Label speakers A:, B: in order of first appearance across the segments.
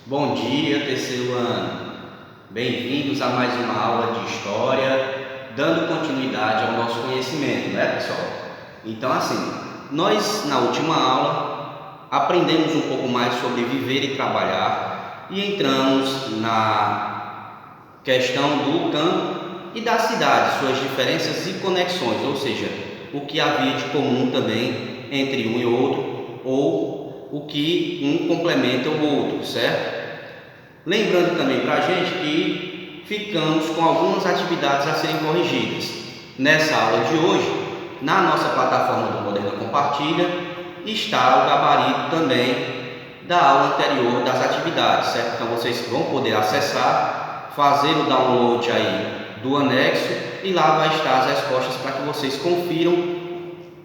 A: Bom dia, terceiro ano. Bem-vindos a mais uma aula de História, dando continuidade ao nosso conhecimento, né, pessoal? Então, assim, nós na última aula aprendemos um pouco mais sobre viver e trabalhar e entramos na questão do campo e da cidade, suas diferenças e conexões, ou seja, o que havia de comum também entre um e outro, ou o que um complementa o outro, certo? Lembrando também para a gente que ficamos com algumas atividades a serem corrigidas. Nessa aula de hoje, na nossa plataforma do Moderna Compartilha, está o gabarito também da aula anterior das atividades, certo? Então vocês vão poder acessar, fazer o download aí do anexo e lá vai estar as respostas para que vocês confiram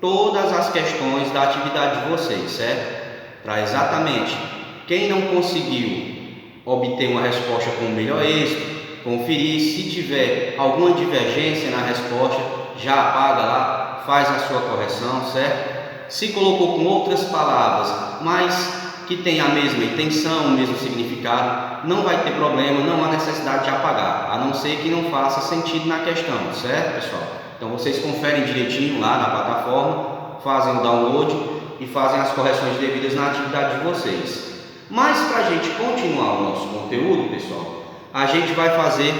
A: todas as questões da atividade de vocês, certo? Para exatamente quem não conseguiu obter uma resposta com o melhor êxito, conferir, se tiver alguma divergência na resposta, já apaga lá, faz a sua correção, certo? Se colocou com outras palavras, mas que tem a mesma intenção, o mesmo significado, não vai ter problema, não há necessidade de apagar, a não ser que não faça sentido na questão, certo, pessoal? Então vocês conferem direitinho lá na plataforma, fazem o download e fazem as correções devidas na atividade de vocês. Mas para a gente continuar o nosso conteúdo, pessoal, a gente vai fazer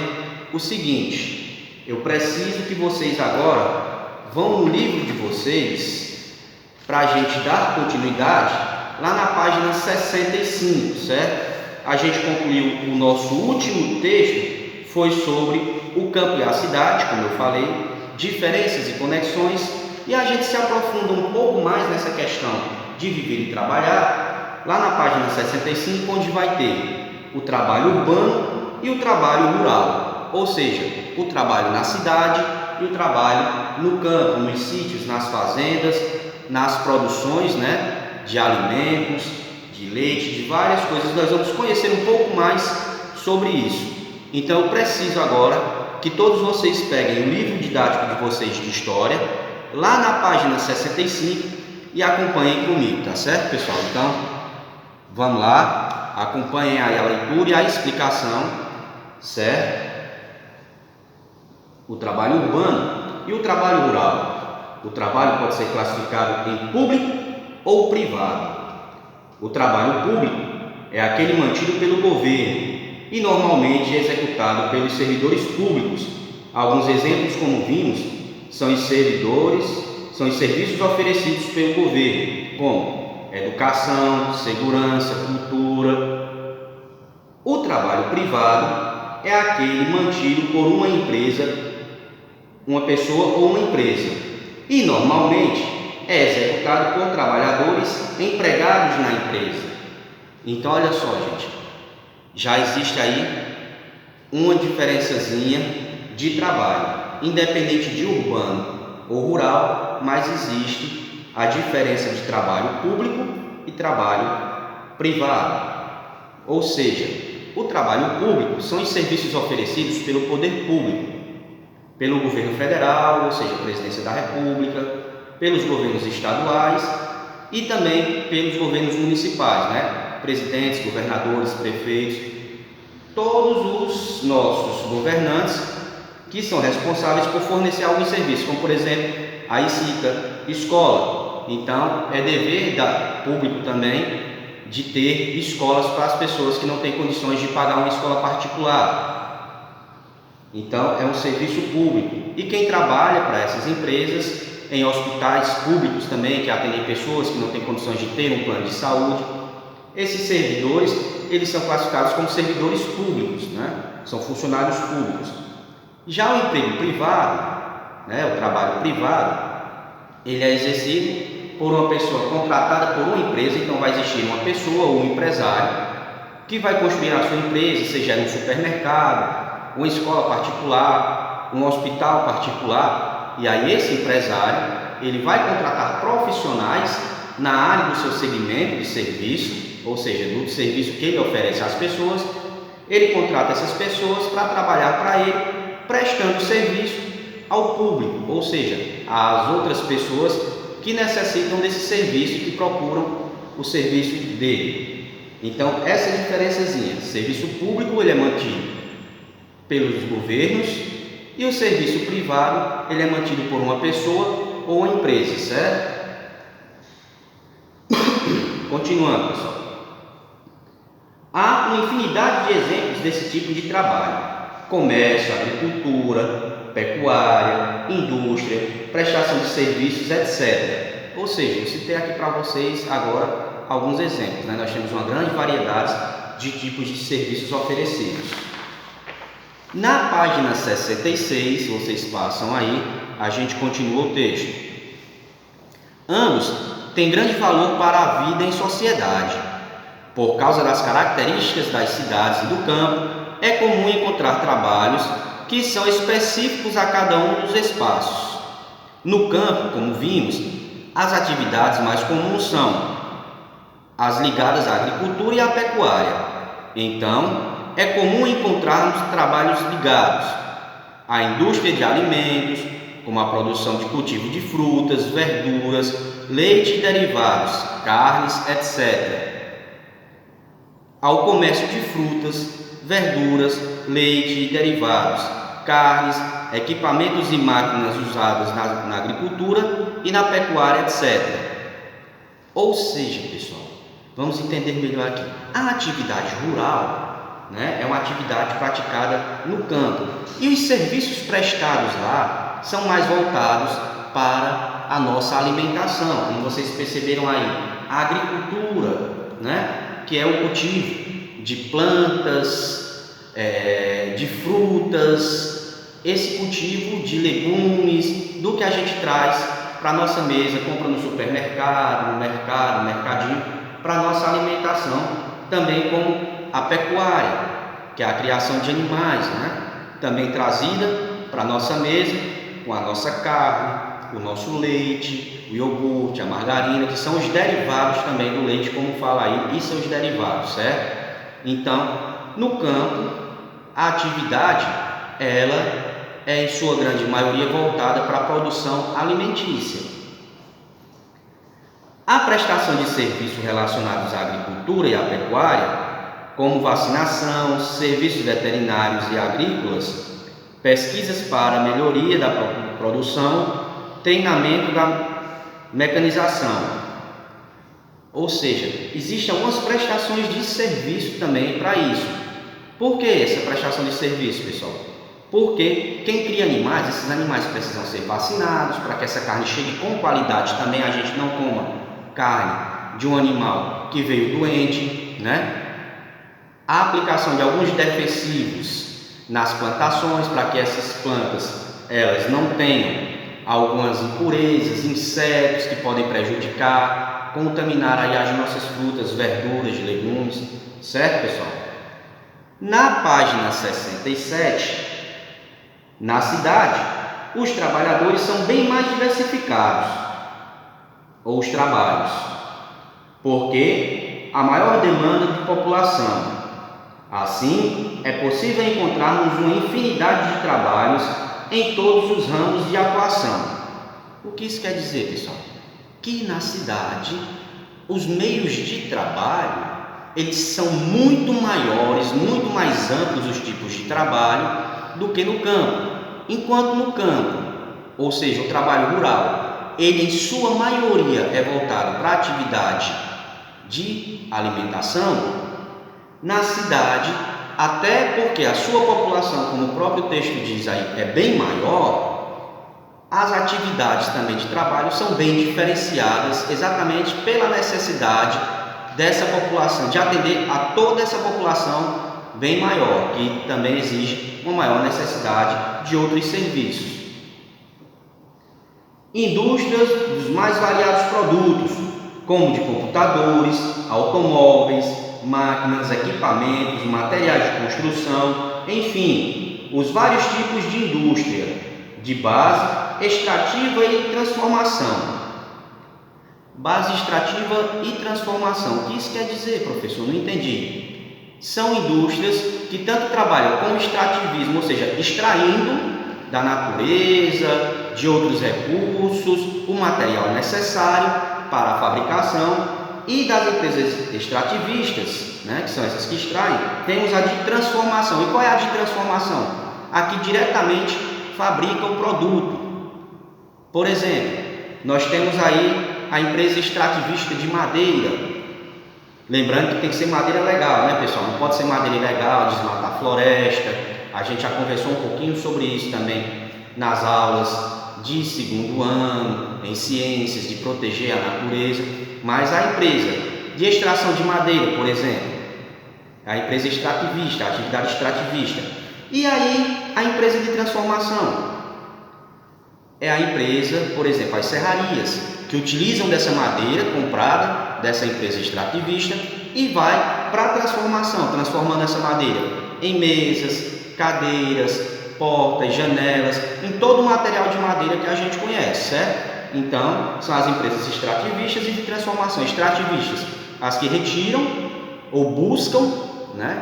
A: o seguinte: eu preciso que vocês agora vão no livro de vocês para a gente dar continuidade lá na página 65, certo? A gente concluiu o nosso último texto, foi sobre o campo e a cidade, como eu falei, diferenças e conexões, e a gente se aprofunda um pouco mais nessa questão de viver e trabalhar lá na página 65, onde vai ter o trabalho urbano e o trabalho rural, ou seja, o trabalho na cidade e o trabalho no campo, nos sítios, nas fazendas, nas produções, né, de alimentos, de leite, de várias coisas. Nós vamos conhecer um pouco mais sobre isso. Então eu preciso agora que todos vocês peguem o livro didático de vocês de História, lá na página 65, e acompanhem comigo, tá certo, pessoal? Então, vamos lá, acompanhem aí a leitura e a explicação, certo? O trabalho urbano e o trabalho rural. O trabalho pode ser classificado em público ou privado. O trabalho público é aquele mantido pelo governo e normalmente executado pelos servidores públicos. Alguns exemplos, como vimos, são os serviços oferecidos pelo governo, como educação, segurança, cultura. O trabalho privado é aquele mantido por uma empresa, uma pessoa ou uma empresa, e normalmente é executado por trabalhadores empregados na empresa. Então olha só, gente, já existe aí uma diferençazinha de trabalho, independente de urbano ou rural, mas existe a diferença de trabalho público e trabalho privado. Ou seja, o trabalho público são os serviços oferecidos pelo poder público, pelo governo federal, ou seja, a presidência da República, pelos governos estaduais e também pelos governos municipais, né? Presidentes, governadores, prefeitos, todos os nossos governantes que são responsáveis por fornecer alguns serviços, como por exemplo a ICITA, escola. Então é dever público também de ter escolas para as pessoas que não têm condições de pagar uma escola particular. Então é um serviço público. E quem trabalha para essas empresas, em hospitais públicos também, que atendem pessoas que não têm condições de ter um plano de saúde, esses servidores, eles são classificados como servidores públicos, né? São funcionários públicos. Já o emprego privado, né, o trabalho privado, ele é exercido por uma pessoa contratada por uma empresa. Então vai existir uma pessoa ou um empresário que vai construir a sua empresa, seja um supermercado, uma escola particular, um hospital particular, e aí esse empresário, ele vai contratar profissionais na área do seu segmento de serviço, ou seja, do serviço que ele oferece às pessoas. Ele contrata essas pessoas para trabalhar para ele, prestando serviço ao público, ou seja, às outras pessoas que necessitam desse serviço e que procuram o serviço dele. Então, essa diferençazinha, serviço público ele é mantido pelos governos e o serviço privado ele é mantido por uma pessoa ou uma empresa, certo? Continuando, pessoal. Há uma infinidade de exemplos desse tipo de trabalho: comércio, agricultura, pecuária, indústria, prestação de serviços, etc. Ou seja, eu citei aqui para vocês agora alguns exemplos, né? Nós temos uma grande variedade de tipos de serviços oferecidos. Na página 66, vocês passam aí, a gente continua o texto. Ambos têm grande valor para a vida em sociedade. Por causa das características das cidades e do campo, é comum encontrar trabalhos que são específicos a cada um dos espaços. No campo, como vimos, as atividades mais comuns são as ligadas à agricultura e à pecuária. Então, é comum encontrarmos trabalhos ligados à indústria de alimentos, como a produção de cultivo de frutas, verduras, leite e derivados, carnes, etc. Ao comércio de frutas, verduras, leite e derivados, carnes, equipamentos e máquinas usadas na agricultura e na pecuária, etc. Ou seja, pessoal, vamos entender melhor aqui. A atividade rural, né, é uma atividade praticada no campo e os serviços prestados lá são mais voltados para a nossa alimentação, como vocês perceberam aí, a agricultura, né? Que é o cultivo de plantas, de frutas, esse cultivo de legumes, do que a gente traz para a nossa mesa, compra no supermercado, no mercado, no mercadinho, para a nossa alimentação, também como a pecuária, que é a criação de animais, né? Também trazida para a nossa mesa, com a nossa carne, o nosso leite, o iogurte, a margarina, que são os derivados também do leite, como fala aí, e seus derivados, certo? Então, no campo, a atividade, ela é em sua grande maioria voltada para a produção alimentícia. A prestação de serviços relacionados à agricultura e à pecuária, como vacinação, serviços veterinários e agrícolas, pesquisas para a melhoria da produção, treinamento da mecanização. Ou seja, existem algumas prestações de serviço também para isso. Por que essa prestação de serviço, pessoal? Porque quem cria animais, esses animais precisam ser vacinados para que essa carne chegue com qualidade. Também a gente não coma carne de um animal que veio doente, né? A aplicação de alguns defensivos nas plantações para que essas plantas elas não tenham algumas impurezas, insetos que podem prejudicar, contaminar aí as nossas frutas, verduras, legumes, certo, pessoal? Na página 67, na cidade, os trabalhadores são bem mais diversificados, ou os trabalhos, porque há maior demanda de população. Assim, é possível encontrarmos uma infinidade de trabalhos em todos os ramos de atuação. O que isso quer dizer, pessoal? Que na cidade, os meios de trabalho, eles são muito maiores, muito mais amplos os tipos de trabalho do que no campo. Enquanto no campo, ou seja, o trabalho rural, ele em sua maioria é voltado para a atividade de alimentação, na cidade, até porque a sua população, como o próprio texto diz aí, é bem maior, as atividades também de trabalho são bem diferenciadas exatamente pela necessidade dessa população, de atender a toda essa população bem maior, que também exige uma maior necessidade de outros serviços. Indústrias dos mais variados produtos, como de computadores, automóveis, máquinas, equipamentos, materiais de construção, enfim, os vários tipos de indústria, de base, extrativa e transformação. Base extrativa e transformação. O que isso quer dizer, professor? Não entendi. São indústrias que tanto trabalham com extrativismo, ou seja, extraindo da natureza, de outros recursos, o material necessário para a fabricação, E das empresas extrativistas, né, que são essas que extraem, temos a de transformação. E qual é a de transformação? A que diretamente fabrica o produto. Por exemplo, nós temos aí a empresa extrativista de madeira. Lembrando que tem que ser madeira legal, né, pessoal? Não pode ser madeira ilegal, desmatar a floresta. A gente já conversou um pouquinho sobre isso também nas aulas de segundo ano, em ciências, de proteger a natureza. Mas a empresa de extração de madeira, por exemplo, a empresa extrativista, a atividade extrativista. E aí a empresa de transformação é a empresa, por exemplo, as serrarias, que utilizam dessa madeira comprada dessa empresa extrativista e vai para a transformação, transformando essa madeira em mesas, cadeiras, portas, janelas, em todo o material de madeira que a gente conhece, certo? Então, são as empresas extrativistas e de transformação. Extrativistas, as que retiram ou buscam, né,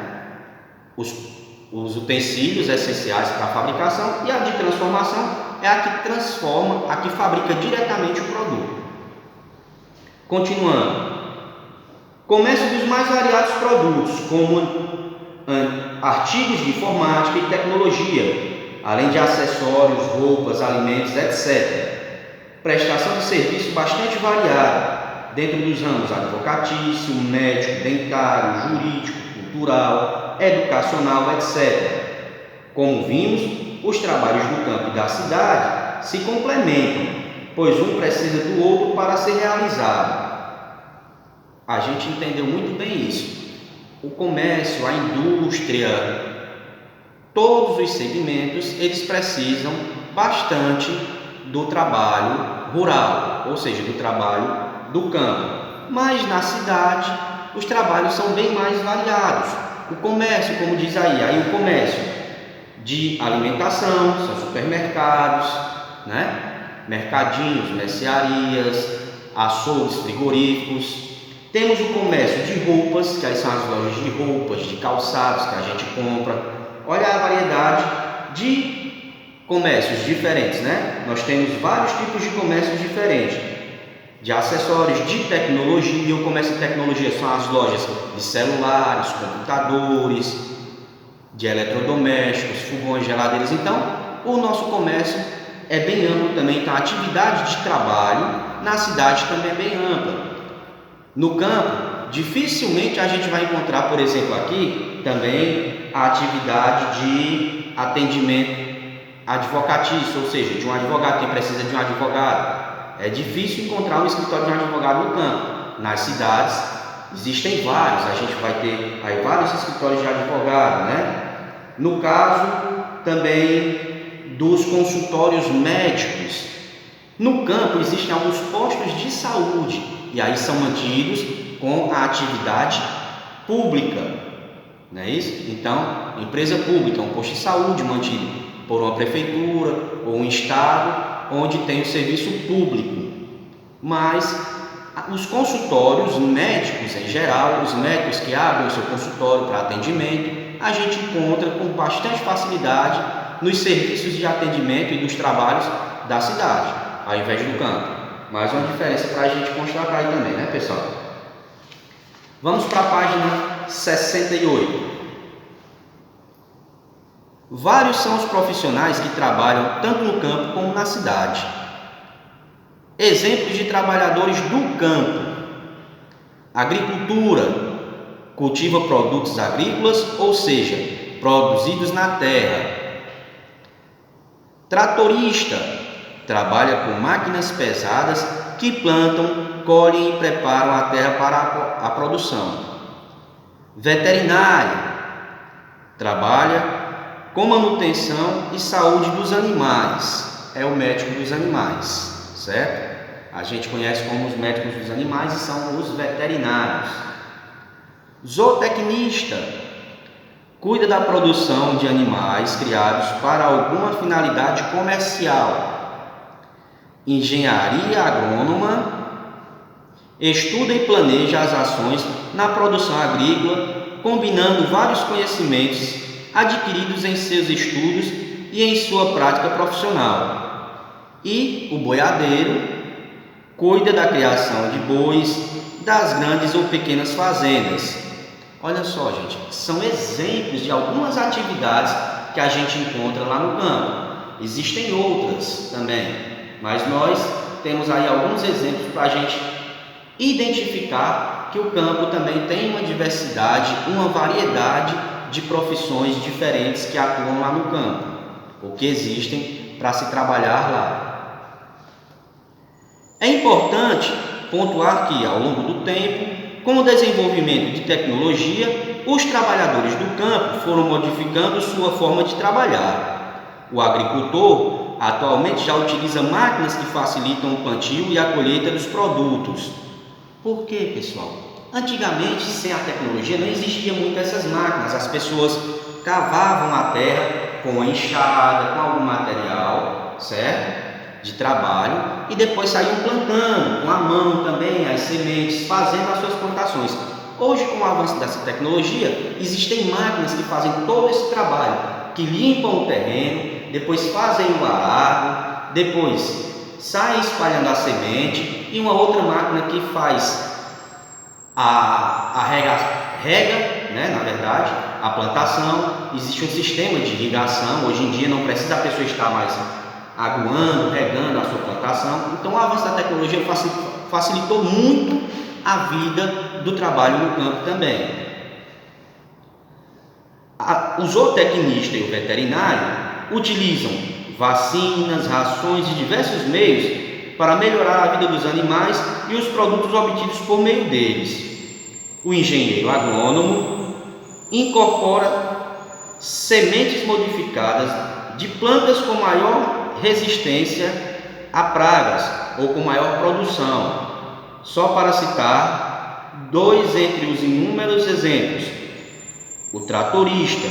A: os utensílios essenciais para a fabricação, e a de transformação é a que transforma, a que fabrica diretamente o produto. Continuando, comércio dos mais variados produtos, como artigos de informática e tecnologia, além de acessórios, roupas, alimentos, etc. Prestação de serviço bastante variada, dentro dos ramos advocatício, médico, dentário, jurídico, cultural, educacional, etc. Como vimos, os trabalhos do campo e da cidade se complementam, pois um precisa do outro para ser realizado. A gente entendeu muito bem isso. O comércio, a indústria, todos os segmentos, eles precisam bastante do trabalho rural, ou seja, do trabalho do campo. Mas na cidade, os trabalhos são bem mais variados. O comércio, como diz aí o comércio de alimentação, são supermercados, né? Mercadinhos, mercearias, açougues, frigoríficos. Temos o comércio de roupas, que aí são as lojas de roupas, de calçados que a gente compra. Olha a variedade de comércios diferentes, né? Nós temos vários tipos de comércios diferentes. De acessórios, de tecnologia. O comércio de tecnologia são as lojas de celulares, computadores, de eletrodomésticos, fogões, geladeiras. Então, o nosso comércio é bem amplo também. Então, a atividade de trabalho na cidade também é bem ampla. No campo, dificilmente a gente vai encontrar, por exemplo, aqui também a atividade de atendimento advocatício, ou seja, de um advogado, quem precisa de um advogado. É difícil encontrar um escritório de um advogado no campo. Nas cidades existem vários, a gente vai ter aí vários escritórios de advogado, né? No caso também dos consultórios médicos. No campo existem alguns postos de saúde e aí são mantidos com a atividade pública, não é isso? Então, empresa pública, um posto de saúde mantido por uma prefeitura ou um estado, onde tem o serviço público. Mas os consultórios médicos em geral, os médicos que abrem o seu consultório para atendimento, a gente encontra com bastante facilidade nos serviços de atendimento e dos trabalhos da cidade, ao invés do campo. Mais uma diferença para a gente constatar aí também, né, pessoal? Vamos para a página 68. Vários são os profissionais que trabalham tanto no campo como na cidade. Exemplos de trabalhadores do campo: agricultura, cultiva produtos agrícolas, ou seja, produzidos na terra. Tratorista, trabalha com máquinas pesadas que plantam, colhem e preparam a terra para a produção. Veterinário, trabalha com manutenção e saúde dos animais, é o médico dos animais, certo? A gente conhece como os médicos dos animais e são os veterinários. Zootecnista, cuida da produção de animais criados para alguma finalidade comercial. Engenharia agrônoma, estuda e planeja as ações na produção agrícola, combinando vários conhecimentos adquiridos em seus estudos e em sua prática profissional. E o boiadeiro cuida da criação de bois, das grandes ou pequenas fazendas. Olha só, gente, são exemplos de algumas atividades que a gente encontra lá no campo. Existem outras também, mas nós temos aí alguns exemplos para a gente identificar que o campo também tem uma diversidade, uma variedade de profissões diferentes que atuam lá no campo, ou que existem para se trabalhar lá. É importante pontuar que, ao longo do tempo, com o desenvolvimento de tecnologia, os trabalhadores do campo foram modificando sua forma de trabalhar. O agricultor atualmente já utiliza máquinas que facilitam o plantio e a colheita dos produtos. Por quê, pessoal? Antigamente, sem a tecnologia, não existia muito essas máquinas. As pessoas cavavam a terra com a enxada, com algum material, certo? De trabalho, e depois saíam plantando com a mão também as sementes, fazendo as suas plantações. Hoje, com o avanço dessa tecnologia, existem máquinas que fazem todo esse trabalho, que limpam o terreno, depois fazem o arado, depois saem espalhando a semente, e uma outra máquina que faz a rega, né, na verdade, a plantação. Existe um sistema de irrigação. Hoje em dia não precisa a pessoa estar mais aguando, regando a sua plantação. Então o avanço da tecnologia facilitou muito a vida do trabalho no campo também. O zootecnista e o veterinário utilizam vacinas, rações e diversos meios para melhorar a vida dos animais e os produtos obtidos por meio deles. O engenheiro agrônomo incorpora sementes modificadas de plantas com maior resistência a pragas ou com maior produção. Só para citar dois entre os inúmeros exemplos: o tratorista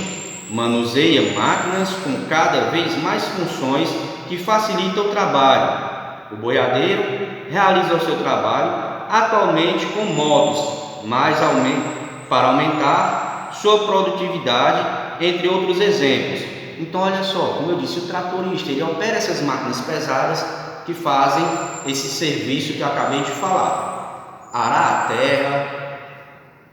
A: manuseia máquinas com cada vez mais funções que facilitam o trabalho. O boiadeiro realiza o seu trabalho atualmente com motos, para aumentar sua produtividade, entre outros exemplos. Então, olha só, como eu disse, o tratorista, ele opera essas máquinas pesadas que fazem esse serviço que eu acabei de falar: arar a terra,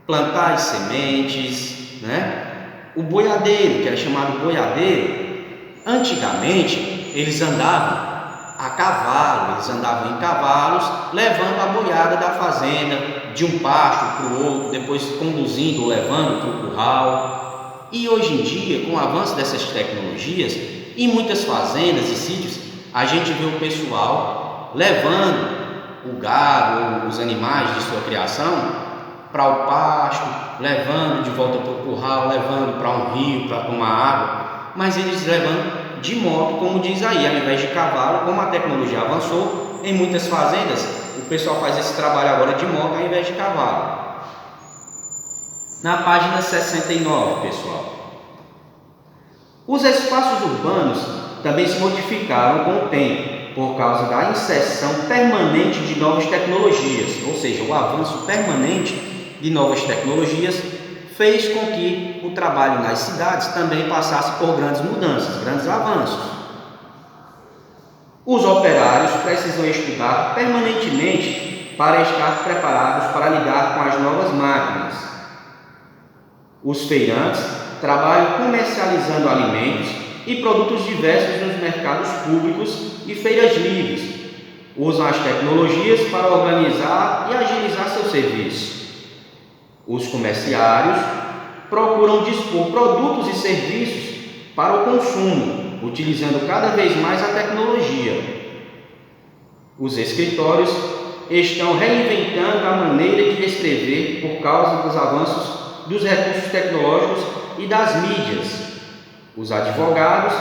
A: plantar as sementes, né? O boiadeiro, que é chamado boiadeiro, antigamente eles andavam a cavalo, eles andavam em cavalos, levando a boiada da fazenda de um pasto para o outro, depois conduzindo ou levando para o curral. E hoje em dia, com o avanço dessas tecnologias, em muitas fazendas e sítios, a gente vê o pessoal levando o gado ou os animais de sua criação para o pasto, levando de volta para o curral, levando para um rio para tomar água, mas eles levando de moto, como diz aí, ao invés de cavalo. Como a tecnologia avançou, em muitas fazendas o pessoal faz esse trabalho agora de moto ao invés de cavalo. Na página 69, pessoal, os espaços urbanos também se modificaram com o tempo, por causa da inserção permanente de novas tecnologias, ou seja, o avanço permanente de novas tecnologias fez com que o trabalho nas cidades também passasse por grandes mudanças, grandes avanços. Os operários precisam estudar permanentemente para estar preparados para lidar com as novas máquinas. Os feirantes trabalham comercializando alimentos e produtos diversos nos mercados públicos e feiras livres. Usam as tecnologias para organizar e agilizar seu serviço. Os comerciários procuram dispor produtos e serviços para o consumo, utilizando cada vez mais a tecnologia. Os escritórios estão reinventando a maneira de escrever por causa dos avanços dos recursos tecnológicos e das mídias. Os advogados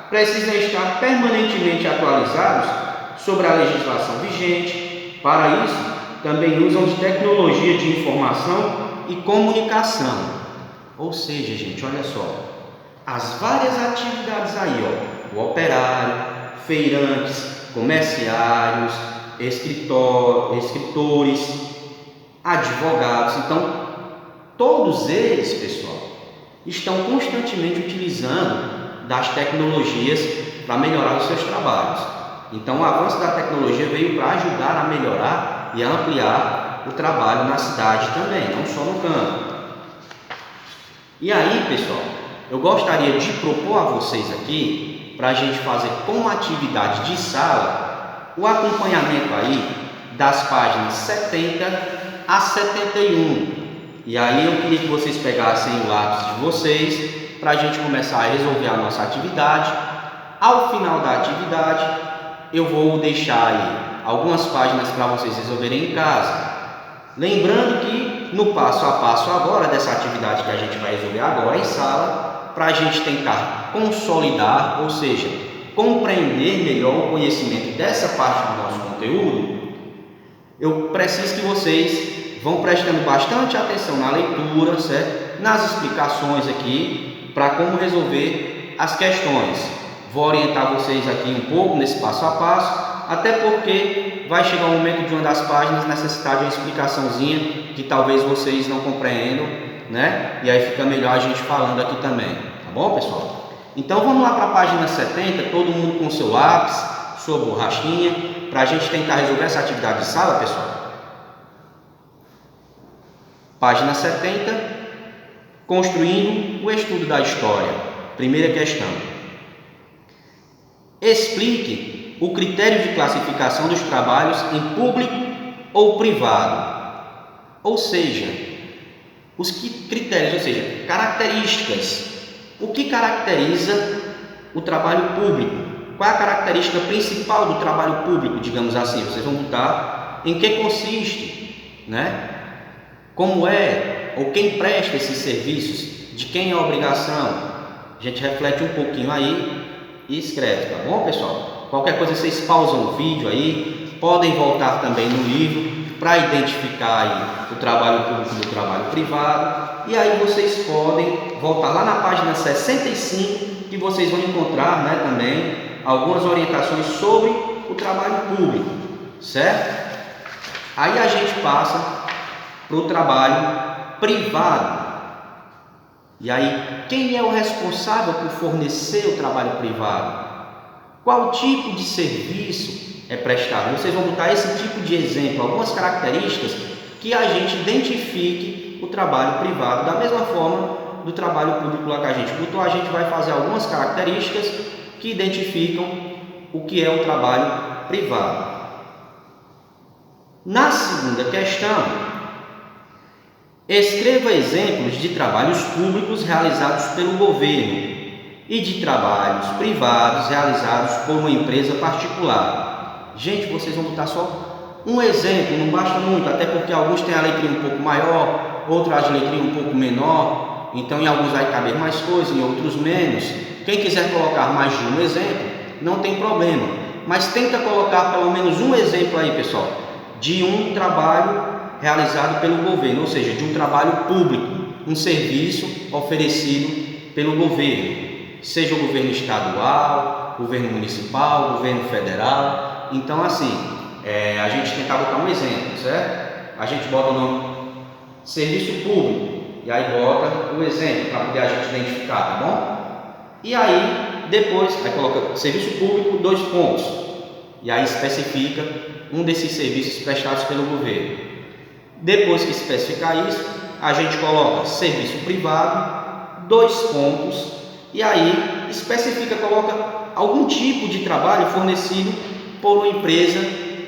A: precisam estar permanentemente atualizados sobre a legislação vigente. Para isso, também usam de tecnologia de informação e comunicação. Ou seja, gente, olha só, as várias atividades aí, ó, o operário, feirantes, comerciários, escritores, advogados. Então, todos eles, pessoal, estão constantemente utilizando das tecnologias para melhorar os seus trabalhos. Então o avanço da tecnologia veio para ajudar a melhorar e a ampliar o trabalho na cidade também, não só no campo. E aí, pessoal, eu gostaria de propor a vocês aqui, para a gente fazer como atividade de sala, o acompanhamento aí das páginas 70 a 71. E aí eu queria que vocês pegassem o lápis de vocês, para a gente começar a resolver a nossa atividade. Ao final da atividade, eu vou deixar aí algumas páginas para vocês resolverem em casa. Lembrando que no passo a passo agora dessa atividade que a gente vai resolver agora em sala, para a gente tentar consolidar, ou seja, compreender melhor o conhecimento dessa parte do nosso conteúdo, eu preciso que vocês vão prestando bastante atenção na leitura, certo? Nas explicações aqui, para como resolver as questões. Vou orientar vocês aqui um pouco nesse passo a passo, até porque vai chegar um momento de uma das páginas necessitar de uma explicaçãozinha que talvez vocês não compreendam, né? E aí fica melhor a gente falando aqui também, tá bom, pessoal? Então vamos lá para a página 70, todo mundo com seu lápis, sua borrachinha, para a gente tentar resolver essa atividade de sala, pessoal. Página 70, construindo o estudo da história. Primeira questão. Explique o critério de classificação dos trabalhos em público ou privado. Ou seja, os critérios, ou seja, características. O que caracteriza o trabalho público? Qual é a característica principal do trabalho público, digamos assim? Vocês vão botar em que consiste, né? Como é, ou quem presta esses serviços, de quem é a obrigação. A gente reflete um pouquinho aí e escreve, tá bom, pessoal? Qualquer coisa vocês pausam o vídeo aí, podem voltar também no livro para identificar aí o trabalho público do trabalho privado, e aí vocês podem voltar lá na página 65, que vocês vão encontrar, né, também algumas orientações sobre o trabalho público, certo? Aí a gente passa para o trabalho privado. E aí, quem é o responsável por fornecer o trabalho privado? Qual tipo de serviço é prestado? Vocês vão botar esse tipo de exemplo, algumas características que a gente identifique o trabalho privado. Da mesma forma do trabalho público lá que a gente botou, a gente vai fazer algumas características que identificam o que é o trabalho privado. Na segunda questão, escreva exemplos de trabalhos públicos realizados pelo governo e de trabalhos privados realizados por uma empresa particular. Gente, vocês vão botar só um exemplo, não basta muito, até porque alguns têm a letrinha um pouco maior, outros a letrinha um pouco menor, então em alguns vai caber mais coisas, em outros menos. Quem quiser colocar mais de um exemplo, não tem problema, mas tenta colocar pelo menos um exemplo aí, pessoal, de um trabalho realizado pelo governo, ou seja, de um trabalho público, um serviço oferecido pelo governo, seja o governo estadual, governo municipal, governo federal. Então assim, a gente tentar botar um exemplo, certo? A gente bota o nome serviço público e aí bota o exemplo para poder a gente identificar, tá bom? E aí depois aí coloca serviço público, 2 pontos, e aí especifica um desses serviços prestados pelo governo. Depois que especificar isso, a gente coloca serviço privado, 2 pontos, e aí especifica, coloca algum tipo de trabalho fornecido por uma empresa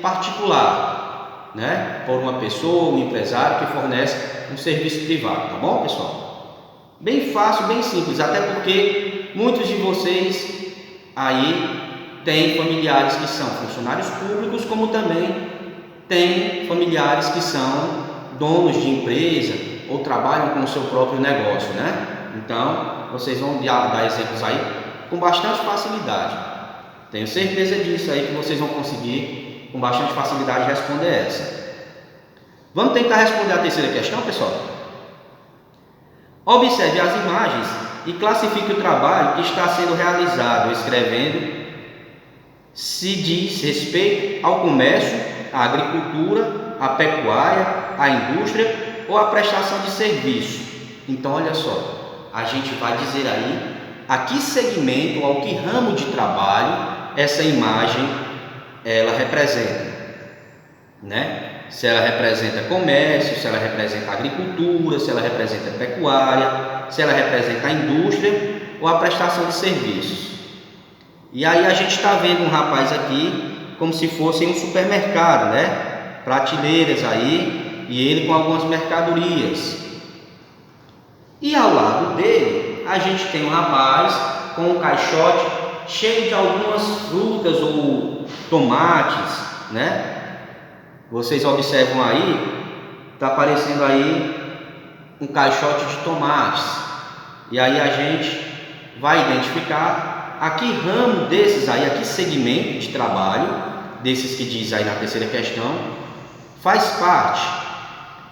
A: particular, né? Por uma pessoa, um empresário que fornece um serviço privado, tá bom, pessoal? Bem fácil, bem simples, até porque muitos de vocês aí têm familiares que são funcionários públicos, como também tem familiares que são donos de empresa ou trabalham com o seu próprio negócio, né? Então, vocês vão dar exemplos aí com bastante facilidade. Tenho certeza disso aí, que vocês vão conseguir com bastante facilidade responder essa. Vamos tentar responder a terceira questão, pessoal? Observe as imagens e classifique o trabalho que está sendo realizado, escrevendo se diz respeito ao comércio, à agricultura, à pecuária, à indústria ou à prestação de serviço. Então, olha só, a gente vai dizer aí a que segmento, ao que ramo de trabalho essa imagem ela representa, né? Se ela representa comércio, se ela representa agricultura, se ela representa pecuária, se ela representa a indústria ou a prestação de serviços. E aí a gente está vendo um rapaz aqui como se fosse um supermercado, né? Prateleiras aí e ele com algumas mercadorias. E ao lado dele a gente tem um rapaz com um caixote cheio de algumas frutas ou tomates, né? Vocês observam aí, está aparecendo aí um caixote de tomates. E aí a gente vai identificar a que ramo desses aí, a que segmento de trabalho, desses que diz aí na terceira questão, faz parte.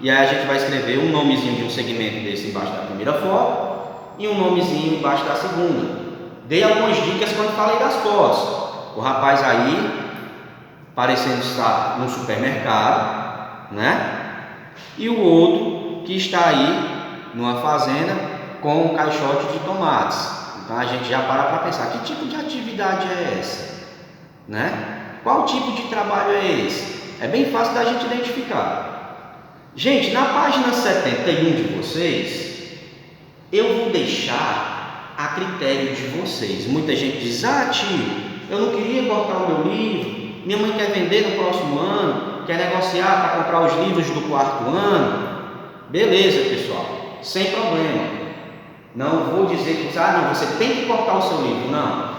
A: E aí a gente vai escrever um nomezinho de um segmento desse embaixo da primeira foto e um nomezinho embaixo da segunda. Dei algumas dicas quando falei das fotos. O rapaz aí parecendo estar num supermercado, né? E o outro que está aí numa fazenda com um caixote de tomates. Então a gente já para pensar, que tipo de atividade é essa, né? Qual tipo de trabalho é esse? É bem fácil da gente identificar. Gente, na página 71 de vocês, eu vou deixar a critério de vocês. Muita gente diz, tio, eu não queria cortar o meu livro, minha mãe quer vender no próximo ano, quer negociar para comprar os livros do quarto ano. Beleza, pessoal, sem problema. Não vou dizer que não, você tem que cortar o seu livro, não.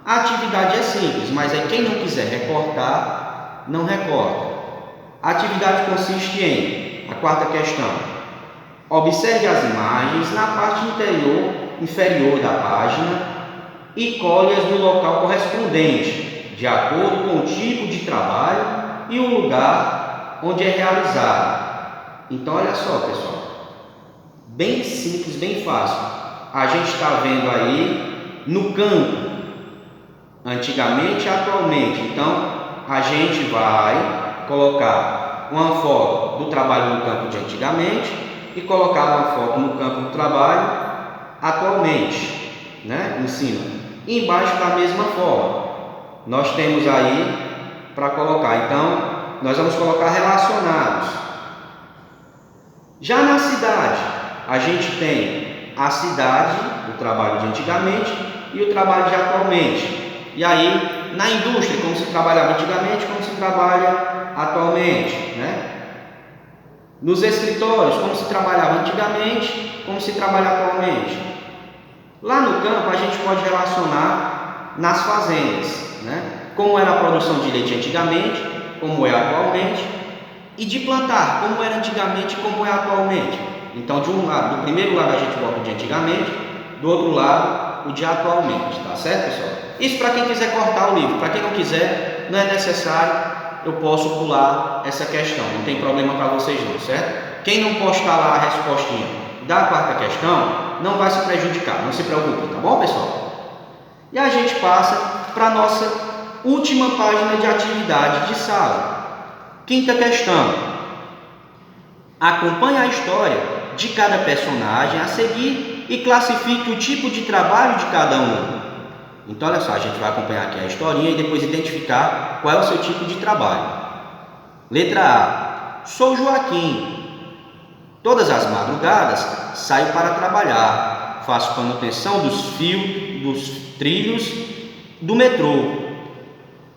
A: A atividade é simples, mas aí quem não quiser recortar, não recorta. A atividade consiste em, a quarta questão, observe as imagens na parte inferior da página e colhe-as no local correspondente, de acordo com o tipo de trabalho e o lugar onde é realizado. Então, olha só, pessoal, bem simples, bem fácil. A gente está vendo aí no campo, antigamente e atualmente. Então, a gente vai colocar uma foto do trabalho no campo de antigamente e colocar uma foto no campo do trabalho atualmente, né? Em cima. E embaixo da mesma forma. Nós temos aí para colocar. Então, nós vamos colocar relacionados. Já na cidade, a gente tem a cidade, o trabalho de antigamente e o trabalho de atualmente. E aí, na indústria, como se trabalhava antigamente, como se trabalha atualmente, né? Nos escritórios, como se trabalhava antigamente, como se trabalha atualmente. Lá no campo, a gente pode relacionar nas fazendas, né? Como era a produção de leite antigamente, como é atualmente, e de plantar, como era antigamente e como é atualmente. Então, de um lado, do primeiro lado a gente bota o de antigamente, do outro lado o de atualmente, tá certo, pessoal? Isso para quem quiser cortar o livro. Para quem não quiser, não é necessário, eu posso pular essa questão, não tem problema para vocês não, certo? Quem não postar lá a respostinha da quarta questão, não vai se prejudicar, não se preocupe, tá bom, pessoal? E a gente passa para a nossa última página de atividade de sala. Quinta questão. Acompanhe a história de cada personagem a seguir e classifique o tipo de trabalho de cada um. Então, olha só, a gente vai acompanhar aqui a historinha e depois identificar qual é o seu tipo de trabalho. Letra A. Sou Joaquim. Todas as madrugadas saio para trabalhar. Faço manutenção dos fios, dos trilhos do metrô,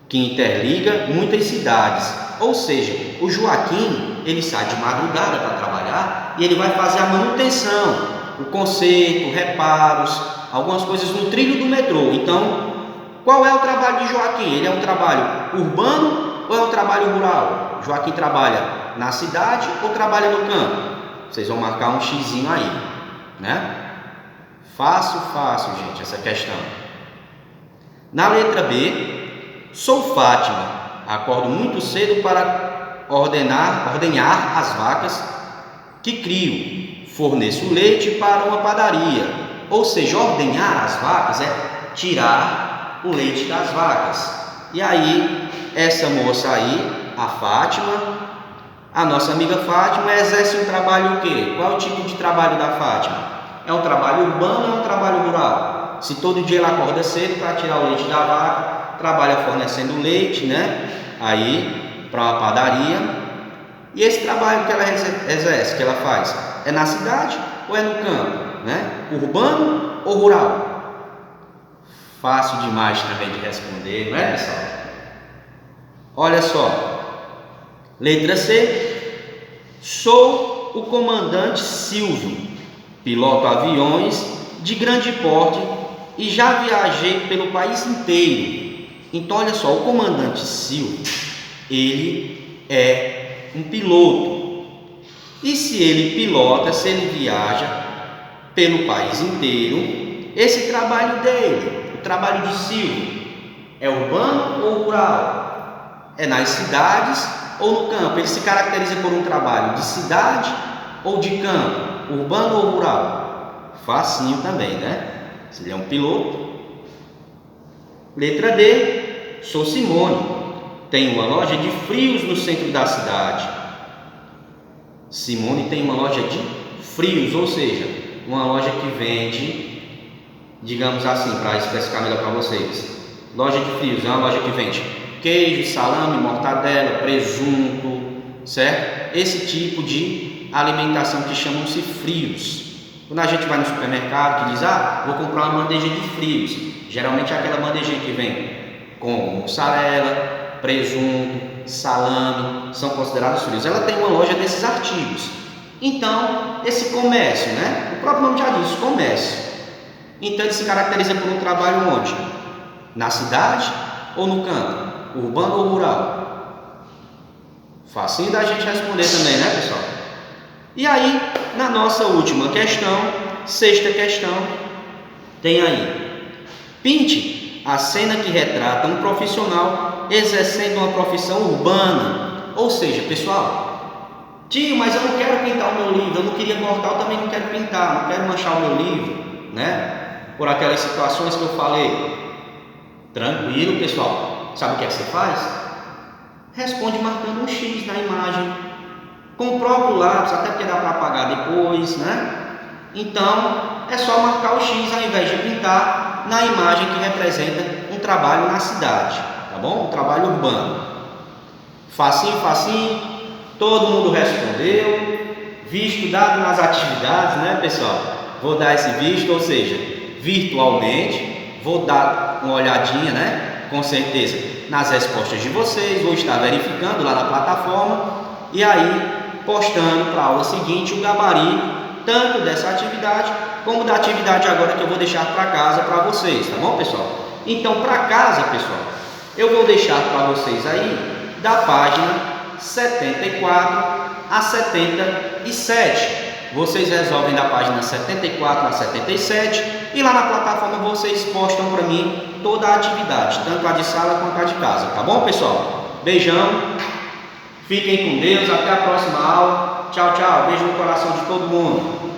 A: que interliga muitas cidades. Ou seja, o Joaquim, ele sai de madrugada para trabalhar e ele vai fazer a manutenção, o conserto, reparos, algumas coisas no trilho do metrô. Então, qual é o trabalho de Joaquim? Ele é um trabalho urbano ou é um trabalho rural? Joaquim trabalha na cidade ou trabalha no campo? Vocês vão marcar um xizinho aí, né? Fácil, gente, essa questão. Na letra B, sou Fátima. Acordo muito cedo para ordenhar as vacas que crio. Forneço leite para uma padaria. Ou seja, ordenhar as vacas é tirar o leite das vacas. E aí, essa moça aí, a Fátima, a nossa amiga Fátima, exerce um trabalho o quê? Qual é o tipo de trabalho da Fátima? É um trabalho urbano ou é um trabalho rural? Se todo dia ela acorda cedo para tirar o leite da vaca, trabalha fornecendo leite, né? Aí para uma padaria. E esse trabalho que ela exerce, que ela faz, é na cidade ou é no campo, né? Urbano ou rural? Fácil demais também de responder, não é, pessoal? Olha só. Letra C. Sou o comandante Silvio, piloto aviões de grande porte e já viajei pelo país inteiro. Então, olha só, o comandante Silvio, ele é um piloto. E se ele pilota, se ele viaja pelo país inteiro, esse trabalho dele, o trabalho de Silvio, é urbano ou rural? É nas cidades ou no campo? Ele se caracteriza por um trabalho de cidade ou de campo? Urbano ou rural? Facinho também, né? Se ele é um piloto. Letra D. Sou Simone. Tenho uma loja de frios no centro da cidade. Simone tem uma loja de frios, ou seja, uma loja que vende, digamos assim, para especificar melhor para vocês. Loja de frios é uma loja que vende queijo, salame, mortadela, presunto, certo? Esse tipo de alimentação que chamam-se frios. Quando a gente vai no supermercado que diz, vou comprar uma bandeja de frios, geralmente é aquela bandejinha que vem com mussarela, presunto, salame, são considerados frios. Ela tem uma loja desses artigos. Então, esse comércio, né? O próprio nome já diz, comércio. Então, ele se caracteriza por um trabalho onde? Na cidade ou no campo? Urbano ou rural? Facinho da gente responder também, né, pessoal? E aí, na nossa última questão, sexta questão, tem aí: pinte a cena que retrata um profissional exercendo uma profissão urbana. Ou seja, pessoal, tio, mas eu não quero pintar o meu livro, eu não queria cortar, eu também não quero pintar, não quero manchar o meu livro, né? Por aquelas situações que eu falei. Tranquilo, pessoal. Sabe o que é que você faz? Responde marcando um X na imagem, com o próprio lápis, até porque dá para apagar depois, né? Então, é só marcar o X ao invés de pintar na imagem que representa um trabalho na cidade, tá bom? Um trabalho urbano. Facinho, facinho, todo mundo respondeu. Visto dado nas atividades, né, pessoal? Vou dar esse visto, ou seja, virtualmente, vou dar uma olhadinha, né? Com certeza, nas respostas de vocês, vou estar verificando lá na plataforma e aí postando para a aula seguinte o gabarito, tanto dessa atividade como da atividade agora que eu vou deixar para casa para vocês, tá bom, pessoal? Então, para casa, pessoal, eu vou deixar para vocês aí da página 74 a 77. Vocês resolvem da página 74 a 77 e lá na plataforma vocês postam para mim toda a atividade, tanto a de sala quanto a de casa, tá bom, pessoal? Beijão, fiquem com Deus, até a próxima aula. Tchau, tchau, beijo no coração de todo mundo.